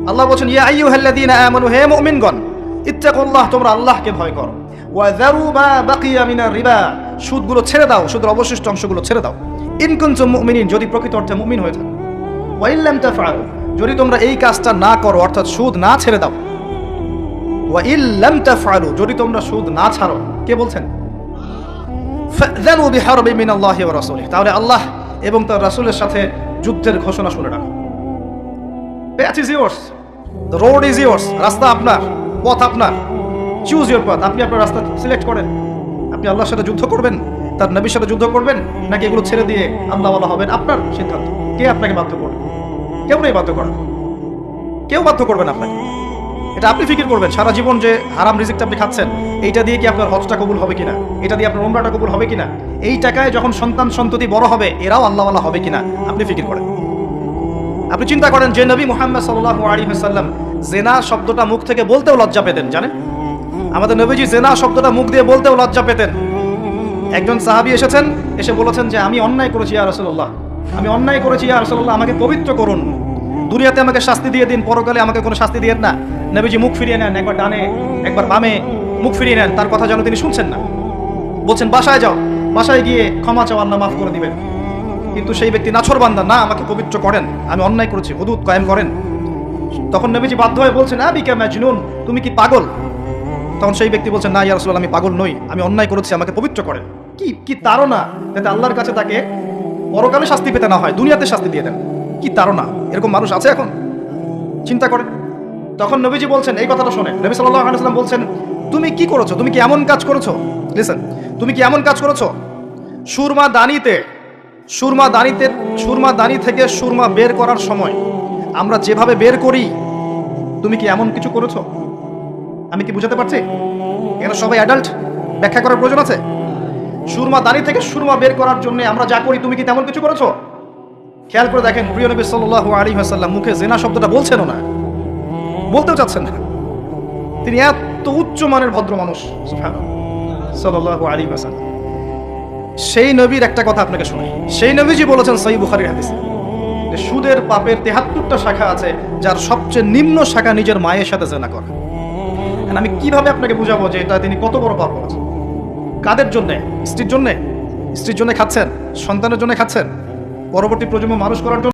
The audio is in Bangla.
আল্লাহ বলেন ইয়া আইয়ুহাল্লাযীনা আমানু, হে মুমিনগণ, ইত্তাকুল্লাহ, তোমরা আল্লাহকে ভয় করো, ওয়া যারু মা বাকিয়া মিনার রিবা, সুদগুলো ছেড়ে দাও, সুদের অবশিষ্ট অংশগুলো ছেড়ে দাও, ইন কুনতুম মুমিনিন, যদি প্রকৃত অর্থে মুমিন হয়ে থাকো, ওয়া ইল্লাম তাফআলু, যদি তোমরা এই কাজটা না করো, অর্থাৎ সুদ না ছেড়ে দাও, ওয়া ইল্লাম তাফআলু, যদি তোমরা সুদ না ছাড়ো, কে বলছেন? ফাযানু বিহারবিন মিনাল্লাহি ওয়া রাসূলিহি, তাহলে আল্লাহ এবং তার রাসূলের সাথে যুদ্ধের ঘোষণা শুনে রাখো। Path is yours, the road is yours, রাস্তা আপনার, পথ আপনার, চুজ ইউর পাথ, আপনি আপনার রাস্তা সিলেক্ট করেন। আপনি আল্লাহর সাথে যুদ্ধ করবেন, তার নবীর সাথে যুদ্ধ করবেন, নাকি এগুলো ছেড়ে দিয়ে আল্লাহওয়ালা হবেন, আপনার সিদ্ধান্ত। কে আপনাকে বাধ্য করবে? কেউ নেই বাধ্য করেন, কেউ বাধ্য করবেন আপনাকে, এটা আপনি ফিকির করবেন। সারা জীবন যে হারাম রিজিকটা আপনি খাচ্ছেন, এইটা দিয়ে কি আপনার হজটা কবুল হবে কিনা, এটা দিয়ে আপনার উমরাটা কবুল হবে কিনা, এই টাকায় যখন সন্তান সন্ততি বড় হবে এরাও আল্লাহওয়ালা হবে কিনা, আপনি ফিকির করেন। আপনি চিন্তা করেন যে নবী মুহাম্মদ সাল্লাল্লাহু আলাইহি ওয়াসাল্লাম জেনা শব্দটা মুখ থেকে বলতেও লজ্জা পেতেন, জানেন? আমাদের নবীজি জেনা শব্দটা মুখ দিয়ে বলতেও লজ্জা পেতেন। একজন সাহাবী এসেছেন, এসে বলেছেন যে আমি অন্যায় করেছি ইয়া রাসূলুল্লাহ, আমি অন্যায় করেছি ইয়া রাসূলুল্লাহ, আমাকে পবিত্র করুন, দুনিয়াতে আমাকে শাস্তি দিয়ে দিন, পরকালে আমাকে কোনো শাস্তি দিয়েন না। নবীজি মুখ ফিরিয়ে নেন, একবার ডানে একবার বামে মুখ ফিরিয়ে নেন, তার কথা যেন তিনি শুনছেন না। বলছেন বাসায় যাও, বাসায় গিয়ে ক্ষমা চাও, আল্লাহ মাফ করে দিবেন। কিন্তু সেই ব্যক্তি নাছরবান্দা, না আমাকে পবিত্র করেন, আমি অন্যায় করেছি, হুদুদ কায়েম করেন। তখন নবীজি বাধ্য হয়ে বলছেন আবিকা মাজনুন, তুমি কি পাগল? তখন সেই ব্যক্তি বলছেন না ইয়া রাসূলুল্লাহ, আমি পাগল নই, আমি অন্যায় করেছি, আমাকে পবিত্র করেন। কি কি তাড়না, যাতে আল্লাহর কাছে তাকে পরকালে শাস্তি পেতে না হয়, দুনিয়াতে শাস্তি দিয়ে দেন। কি তাড়না! এরকম মানুষ আছে এখন? চিন্তা করেন। তখন নবীজি বলছেন, এই কথাটা শোনেন, নবী সাল্লাল্লাহু আলাইহি ওয়াসাল্লাম বলছেন, তুমি কি করেছো? তুমি কি এমন কাজ করেছো? লিসেন, তুমি কি এমন কাজ করেছো? সুরমা দানি থেকে সুরমা বের করার সময় আমরা যেভাবে বের করি, তুমি কি এমন কিছু করেছো? আমি কি বুঝাতে পারছি? এখানে সবাই অ্যাডাল্ট, ব্যাখ্যা করার প্রয়োজন আছে। সুরমা দানি থেকে সুরমা বের করার জন্য আমরা যা করি, তুমি কি তেমন কিছু করেছো? খেয়াল করে দেখেন, প্রিয় নবী সাল্লাল্লাহু আলাইহি ওয়াসাল্লাম মুখে জিনা শব্দটা বলছেনও না, বলতেও চাচ্ছেন না। তিনি এত উচ্চ মানের ভদ্র মানুষ, সুবহানাল্লাহ, সাল্লাল্লাহু আলাইহি ওয়াসাল্লাম। সেই নবীর একটা কথা আপনাকে শোনাই। সেই নবীজি বলেছেন সহিহ বুখারীর হাদিসে যে সুদের পাপের ৭৩টা শাখা আছে, যার সবচেয়ে নিম্ন শাখা নিজের মায়ের সাথে জিনা করা। আমি কিভাবে আপনাকে বুঝাবো যে এটা তিনি কত বড় পাপ করেছেন? কাদের জন্য? স্ত্রীর জন্য খাচ্ছেন, সন্তানের জন্য খাচ্ছেন, পরবর্তী প্রজন্ম মানুষ করার জন্য।